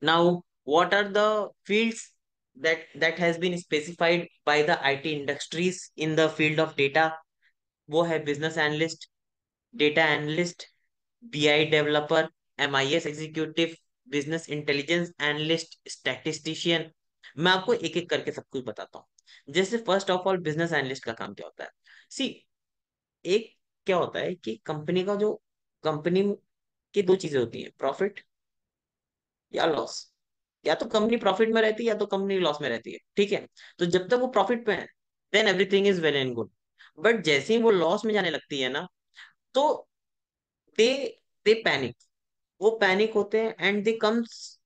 Now, what are the fields that has been specified by the IT industries in the field of data? वो है business analyst, data analyst, BI developer, MIS executive, business intelligence analyst, statistician. मैं आपको एक एक करके सब कुछ बताता हूँ। जैसे first of all business analyst का काम क्या होता है? सी, एक क्या होता है कि कंपनी का जो कंपनी की दो चीजें होती हैं, प्रॉफिट या लॉस। या तो कंपनी प्रॉफिट में रहती है या तो कंपनी लॉस में रहती है, ठीक है। तो जब तक वो प्रॉफिट में है then everything is well and good. But जैसे ही वो लॉस में जाने लगती है ना, तो दे दे पैनिक, वो पैनिक होते हैं and they comes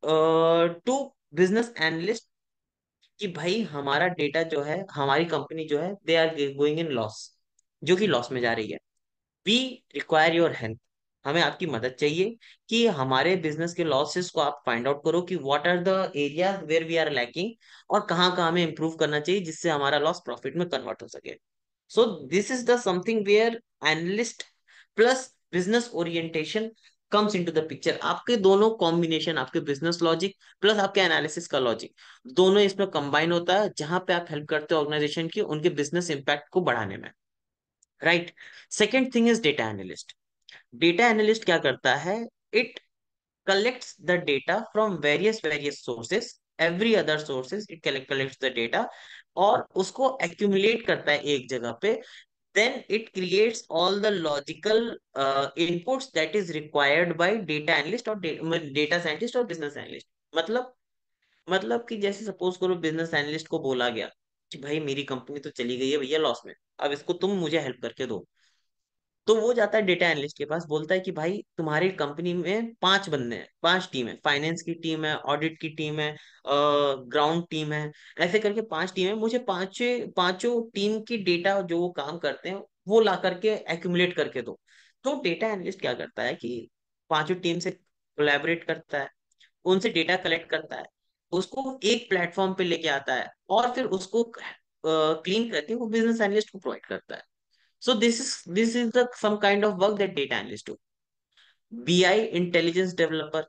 to business analyst कि भाई हमारा डेटा जो है, हमारी कंपनी जो है, they are going in loss, जो कि लॉस में जा रही है। वी रिक्वायर योर हेल्प, हमें आपकी मदद चाहिए कि हमारे बिजनेस के लॉसेस को आप फाइंड आउट करो कि what are the areas where we are lacking, और कहाँ कहाँ हमें इंप्रूव करना चाहिए जिससे हमारा लॉस प्रॉफिट में कन्वर्ट हो सके। So this is the something where analyst plus business orientation comes into the picture। आपके दोनों कॉम्बिनेशन, आपके बिजनेस लॉजिक प्लस आपके एनालिसिस का लॉजिक, दोनों इसमें कंबाइन होता है, जहां पे आप हेल्प करते हो ऑर्गेनाइजेशन की उनके बिजनेस इंपैक्ट को बढ़ाने में। Right. Second thing is data analyst. Data analyst क्या करता है? It collects the data from various sources, every other sources it collects the data, और उसको accumulate करता है एक जगह पे। then it creates all the logical inputs that is required by data analyst or data scientist और business analyst। मतलब मतलब कि जैसे सपोज करो बिजनेस एनालिस्ट को बोला गया कि भाई मेरी कंपनी तो चली गई है भैया लॉस में, अब इसको तुम मुझे हेल्प करके दो। तो वो जाता है डेटा एनालिस्ट के पास, बोलता है कि भाई तुम्हारी कंपनी में पांच बंदे हैं, पांच टीम है, फाइनेंस की टीम है, ऑडिट की टीम है, ग्राउंड टीम है, ऐसे करके पांच टीम है, मुझे पांचों टीम की डेटा जो वो काम करते हैं वो ला करके एक्यूमुलेट करके दो। तो डेटा एनालिस्ट क्या करता है कि पांचों टीम से कोलैबोरेट करता है, उनसे डेटा कलेक्ट करता है, उसको एक प्लेटफॉर्म पे लेके आता है, और फिर उसको क्लीन करके वो बिजनेस एनालिस्ट को प्रोवाइड करता है। So this is the some kind of work that data analysts do. BI intelligence developer.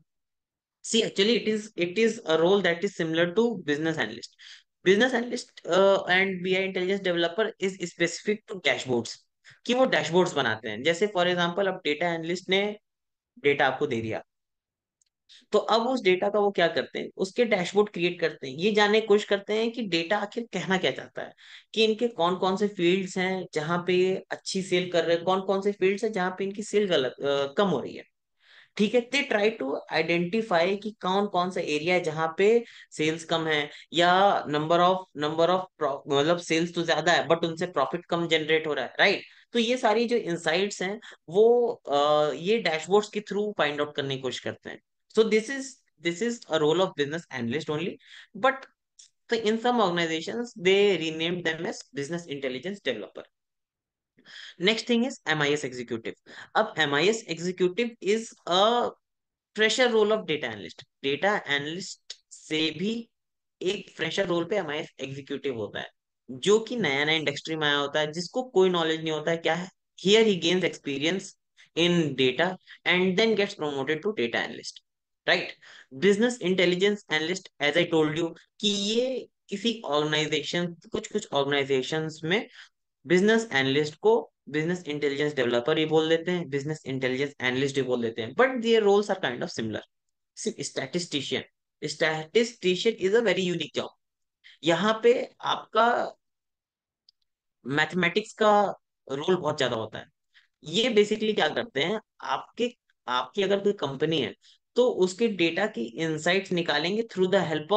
See, actually, it is a role that is similar to business analyst. Business analyst and BI intelligence developer is specific to dashboards, कि वो dashboards बनाते हैं। जैसे for example अब data analyst ने data आपको दे दिया, तो अब उस डेटा का वो क्या करते हैं, उसके डैशबोर्ड क्रिएट करते हैं, ये जानने की कोशिश करते हैं कि डेटा आखिर कहना क्या चाहता है, कि इनके कौन कौन से फील्ड्स हैं जहां पे ये अच्छी सेल कर रहे हैं, कौन कौन से फील्ड्स हैं जहां पे इनकी सेल कम हो रही है। ठीक है, दे ट्राई टू आइडेंटिफाई कि कौन कौन सा एरिया है जहां पे सेल्स कम है, या नंबर ऑफ मतलब सेल्स तो ज्यादा है बट उनसे प्रॉफिट कम जनरेट हो रहा है, राइट। तो ये सारी जो इंसाइट्स हैं वो ये डैशबोर्ड्स के थ्रू फाइंड आउट करने की कोशिश करते हैं। So this is a role of business analyst only, but in some organizations they renamed them as business intelligence developer। Next thing is MIS executive. अब MIS executive is a fresher role of data analyst. Data analyst से भी एक fresher role पे MIS executive होता है, जो कि नया नया इंडस्ट्री में आया होता है, जिसको कोई नॉलेज नहीं होता है क्या है। Here he gains experience in data and then gets promoted to data analyst. Right. Business intelligence analyst, as I told you, कि ये किसी ऑर्गेनाइजेशन, कुछ कुछ ऑर्गेनाइजेशंस में बिजनेस एनालिस्ट को बिजनेस इंटेलिजेंस डेवलपर ही बोल देते हैं, बिजनेस इंटेलिजेंस एनालिस्ट ही बोल देते हैं, but their roles are kind of similar. Statistician, statistician is a very unique job. यहाँ पे आपका मैथमेटिक्स का रोल बहुत ज्यादा होता है। ये बेसिकली क्या करते हैं, आपके आपकी अगर कोई कंपनी है तो उसके डेटा की इंसाइट्स निकालेंगे through the help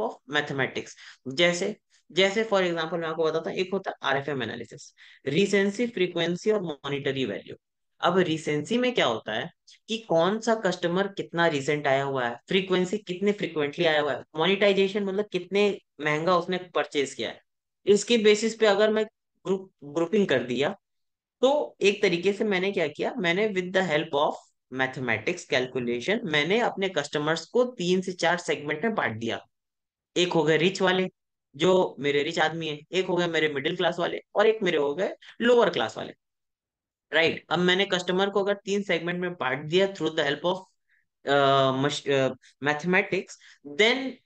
of mathematics. जैसे जैसे फॉर एग्जांपल मैं आपको बताता हूँ, एक होता है RFM एनालिसिस, रिसेंसी, फ्रीक्वेंसी और मॉनिटरी वैल्यू। अब रिसेंसी में क्या होता है कि कौन सा कस्टमर कितना रिसेंट आया हुआ है, फ्रीक्वेंसी कितने फ्रीक्वेंटली आया हुआ है, मोनिटाइजेशन मतलब कितने महंगा उसने परचेज किया है। इसके बेसिस पे अगर मैं ग्रुपिंग कर दिया, तो एक तरीके से मैंने क्या किया, मैंने with the help of mathematics calculation मैंने अपने कस्टमर्स को तीन से चार सेगमेंट में बांट दिया। एक हो गए रिच वाले, जो मेरे रिच आदमी है, एक हो गए मेरे मिडिल क्लास वाले, और एक मेरे हो गए लोअर क्लास वाले। राइट। अब मैंने कस्टमर को अगर तीन सेगमेंट में बांट दिया through the help of mathematics, then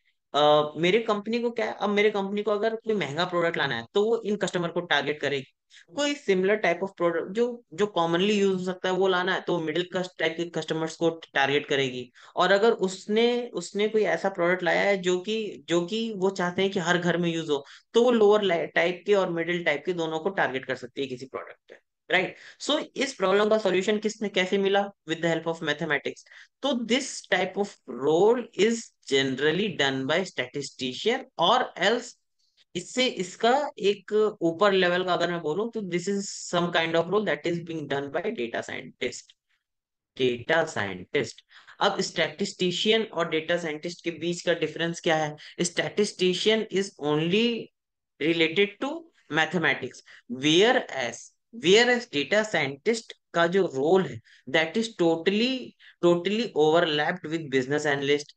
मेरे कंपनी को क्या है, अब मेरे कंपनी को अगर कोई महंगा प्रोडक्ट लाना है तो वो इन कस्टमर को टारगेट करेगी। कोई सिमिलर टाइप ऑफ प्रोडक्ट जो जो कॉमनली यूज हो सकता है वो लाना है तो मिडिल क्लास टाइप के कस्टमर्स को टारगेट करेगी। और अगर उसने उसने कोई ऐसा प्रोडक्ट लाया है जो कि वो चाहते हैं कि हर घर में यूज हो, तो वो लोअर टाइप के और मिडिल टाइप के दोनों को टारगेट कर सकती है किसी प्रोडक्ट पे। राइट। सो इस प्रॉब्लम का सॉल्यूशन किसने कैसे मिला? With the help of mathematics. तो this type of role is generally done by statistician, और एल्स इससे इसका एक ऊपर लेवल का अगर मैं बोलूं तो this is some kind of role that is being done by data scientist. Data scientist. अब स्टैटिस्टिशियन और डेटा साइंटिस्ट के बीच का डिफरेंस क्या है? Statistician is only related to mathematics, whereas whereas data scientist का जो role है that is totally totally overlapped with business analyst,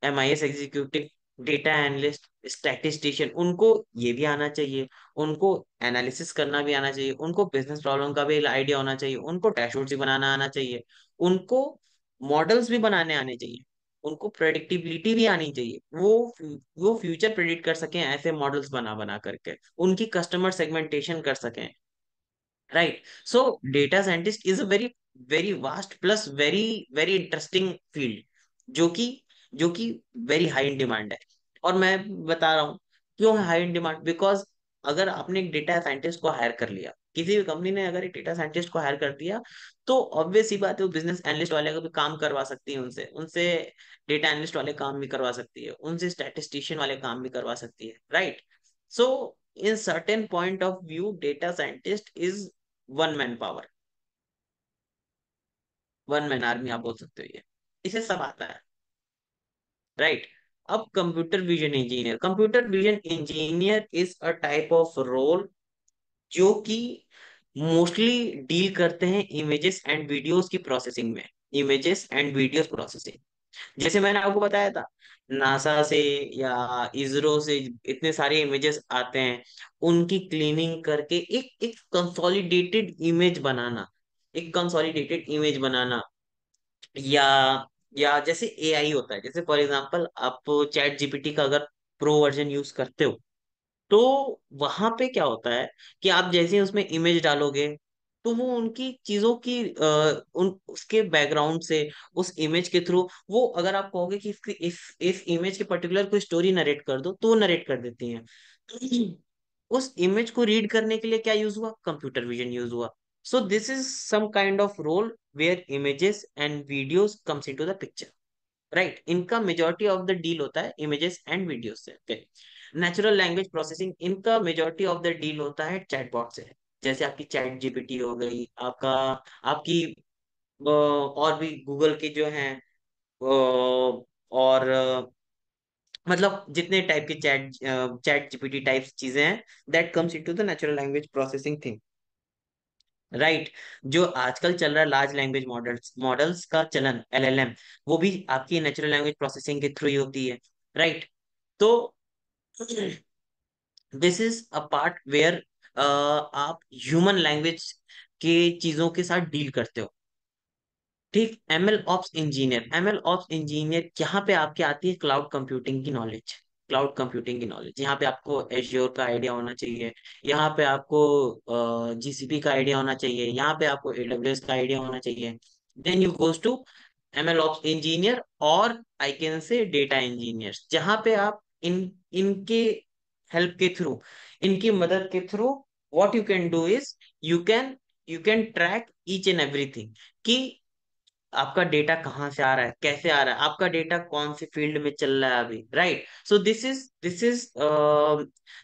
MIS executive, data analyst, statistician. उनको ये भी आना चाहिए, उनको एनालिसिस करना भी आना चाहिए, उनको बिजनेस प्रॉब्लम का भी आइडिया होना चाहिए, उनको डैशबोर्ड भी बनाना आना चाहिए, उनको मॉडल्स भी बनाने आने चाहिए, उनको प्रेडिक्टिबिलिटी भी आनी चाहिए। वो फ्यूचर प्रेडिक्ट कर सकें ऐसे मॉडल्स बना बना करके, उनकी कस्टमर सेगमेंटेशन कर सकें। Right. So data scientist is a very very vast plus very very interesting field, जो कि जो कि वेरी हाई इन डिमांड है। और मैं बता रहा हूँ क्यों है हाई इन डिमांड, बिकॉज अगर आपने एक डेटा साइंटिस्ट को हायर कर लिया, किसी भी कंपनी ने अगर एक डेटा साइंटिस्ट को हायर कर दिया, तो ऑब्वियस ही बात है वो बिजनेस एनालिस्ट वाले का भी काम करवा सकती है, उनसे उनसे डेटा एनालिस्ट वाले काम भी करवा सकती है, उनसे स्टैटिस्टिशियन वाले काम भी करवा सकती है। Right. So in certain point of view data scientist is one man power, one man army आप बोल सकते हो, ये इसे सब आता है। राइट। अब computer vision engineer is a type of role जो कि मोस्टली डील करते हैं इमेजेस एंड वीडियोस की प्रोसेसिंग में। इमेजेस एंड वीडियोस प्रोसेसिंग, जैसे मैंने आपको बताया था, नासा से या इसरो से इतने सारे इमेजेस आते हैं, उनकी क्लीनिंग करके एक एक कंसोलिडेटेड इमेज बनाना, एक कंसोलिडेटेड इमेज बनाना, या जैसे AI होता है, जैसे फॉर एग्जांपल आप चैट जीपीटी का अगर प्रो वर्जन यूज करते हो, तो वहां पे क्या होता है कि आप जैसे ही उसमें इमेज डालोगे, तो वो उनकी चीजों की उन उसके बैकग्राउंड से, उस इमेज के थ्रू, वो अगर आप कहोगे कि इस इमेज के पर्टिकुलर कोई स्टोरी नरेट कर दो, तो वो नरेट कर देती हैं। उस इमेज को रीड करने के लिए क्या यूज हुआ? कंप्यूटर विजन यूज हुआ। So this is some kind of role where images and videos comes into the picture. Right. इनका मेजोरिटी ऑफ द डील होता है इमेजेस एंड वीडियोस से। नेचुरल लैंग्वेज प्रोसेसिंग, इनका मेजोरिटी ऑफ द डील होता है chatbot से। जैसे आपकी चैट जीपीटी हो गई, आपका आपकी और भी गूगल के जो हैं, और मतलब जितने टाइप के चैट जीपीटी टाइप्स चीजें हैं, that comes into the natural language processing thing. Right. जो आजकल चल रहा है लार्ज लैंग्वेज मॉडल्स मॉडल्स का चलन, LLM, वो भी आपकी नेचुरल लैंग्वेज प्रोसेसिंग के थ्रू ही होती है। राइट। तो this is a part where आप ह्यूमन लैंग्वेज के चीजों के साथ डील करते हो। ठीक। ML ऑप्स इंजीनियर यहाँ पे आपके आती है क्लाउड कंप्यूटिंग की नॉलेज। क्लाउड कंप्यूटिंग की नॉलेज यहाँ पे आपको एज्योर का आइडिया होना चाहिए, यहाँ पे आपको GCP का आइडिया होना चाहिए, यहाँ पे आपको AWS का आइडिया होना चाहिए। Then you goes to ML ops engineer, और I can say data engineers, जहाँ पे आप इनके हेल्प के थ्रू, इनकी मदद के through, what you can do is you can you can track each and everything, कि आपका डेटा कहाँ से आ रहा है, कैसे आ रहा है, आपका डेटा कौन से फील्ड में चल रहा है अभी। Right. So this is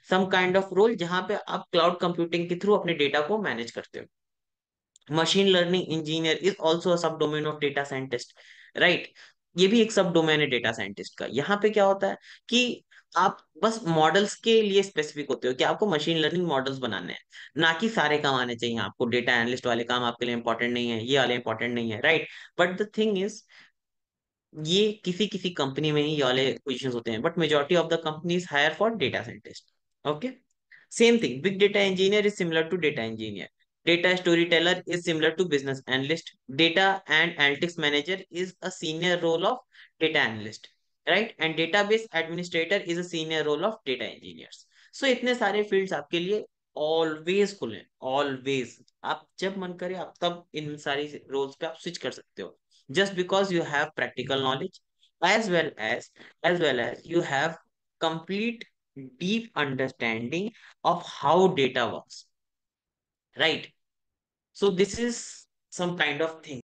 some kind of role जहां पे आप क्लाउड कंप्यूटिंग के थ्रू अपने डेटा को मैनेज करते हो। Machine learning engineer is also a sub domain of data scientist. Right. ये भी एक सब डोमेन है डेटा साइंटिस्ट का। यहाँ पे क्या होता है कि आप बस मॉडल्स के लिए स्पेसिफिक होते हो कि आपको मशीन लर्निंग मॉडल्स बनाने हैं, ना कि सारे काम आने चाहिए आपको। डेटा एनालिस्ट वाले काम आपके लिए इंपॉर्टेंट नहीं है, ये वाले इंपॉर्टेंट नहीं है। Right. But the thing is, ये किसी किसी कंपनी में ही ये वाले पोजिशन होते हैं, but majority of the companies hire for data scientist. Okay. Same thing, big data engineer is similar to data engineer. Data storyteller is similar to business analyst. Data and analytics manager is a senior role of data analyst, right? And database administrator is a senior role of data engineers. So इतने सारे fields आपके लिए always खुले हैं, always. आप जब मन करे आप तब इन सारी रोल्स पे आप स्विच कर सकते हो, just because you have practical knowledge as well as as you have complete deep understanding of how data works, right? So this is some kind of thing.